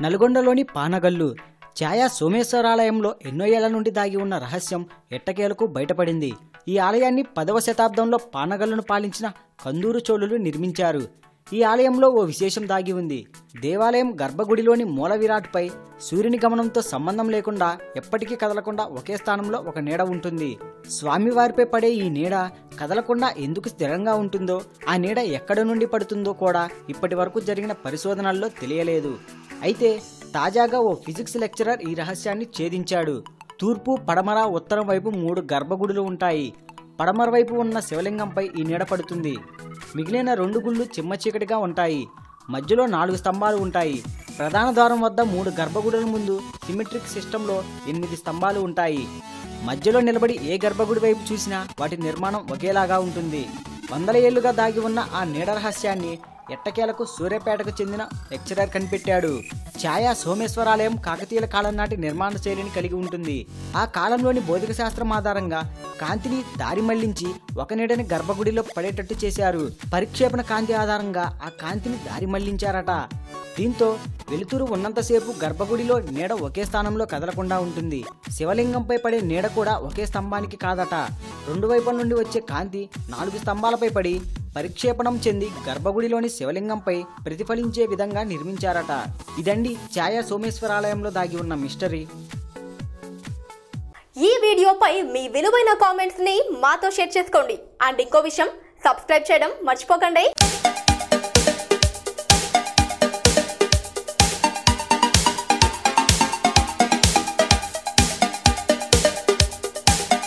నల్గొండలోని పానగల్లు ఛాయా సోమేశ్వరాలయంలో ఎన్నో ఏళ్ల నుండి దాగి ఉన్న రహస్యం ఎట్టకేలకు బయటపడింది. ఈ ఆలయాన్ని 10వ శతాబ్దంలో పానగల్లును పాలించిన కందూరు చోళులు నిర్మించారు. ఈ ఆలయంలో ఓ విశేషం దాగి ఉంది. దేవాలయం గర్భగుడిలోని మూల విరాట్పై సూర్యుని గమనంతో సంబంధం లేకుండా ఎప్పటికీ కదలకుండా ఒకే స్థానంలో ఒక నీడ ఉంటుంది. స్వామివారిపై పడే ఈ నీడ కదలకుండా ఎందుకు స్థిరంగా ఉంటుందో, ఆ నీడ ఎక్కడి నుండి పడుతుందో కూడా ఇప్పటి వరకు జరిగిన పరిశోధనల్లో తెలియలేదు. అయితే తాజాగా ఓ ఫిజిక్స్ లెక్చరర్ ఈ రహస్యాన్ని ఛేదించాడు. తూర్పు, పడమర, ఉత్తరం వైపు 3 గర్భగుడులు ఉంటాయి. పడమర వైపు ఉన్న శివలింగంపై ఈ నీడ పడుతుంది. మిగిలిన 2 గుళ్ళు చిమ్మ చీకటిగా ఉంటాయి. మధ్యలో 4 స్తంభాలు ఉంటాయి. ప్రధాన ద్వారం వద్ద 3 గర్భగుడుల ముందు సిమెట్రిక్ సిస్టంలో 8 స్తంభాలు ఉంటాయి. మధ్యలో నిలబడి ఏ గర్భగుడి వైపు చూసినా వాటి నిర్మాణం ఒకేలాగా ఉంటుంది. 100 ఏళ్లుగా దాగి ఉన్న ఆ నీడ రహస్యాన్ని ఎట్టకేలకు సూర్యాపేటకు చెందిన లెక్చరర్ కనిపెట్టాడు. ఛాయా సోమేశ్వరాలయం కాకతీయుల కాలం నాటి నిర్మాణ శైలిని కలిగి ఉంటుంది. ఆ కాలంలోని భౌతిక శాస్త్రం ఆధారంగా కాంతిని దారి మళ్లించి ఒక నీడని గర్భగుడిలో పడేటట్టు చేశారు. పరిక్షేపణ కాంతి ఆధారంగా ఆ కాంతిని దారి మళ్లించారట. దీంతో వెలుతురు ఉన్నంతసేపు గర్భగుడిలో నీడ ఒకే స్థానంలో కదలకుండా ఉంటుంది. శివలింగంపై పడే నీడ కూడా ఒకే స్తంభానికి కాదట. 2 వైపుల నుండి వచ్చే కాంతి 4 స్తంభాలపై పడి పరిక్షేపణం చెంది గర్భగుడిలోని శివలింగంపై ప్రతిఫలించే విధంగా నిర్మించారట. ఇదండి ఛాయా సోమేశ్వరాలయంలో దాగి ఉన్న మిస్టరీ. ఈ వీడియోపై మీ విలువైన కామెంట్స్ ని మాతో షేర్ చేసుకోండి. అండ్ ఇంకో విషయం, సబ్స్క్రైబ్ చేయడం మర్చిపోకండి.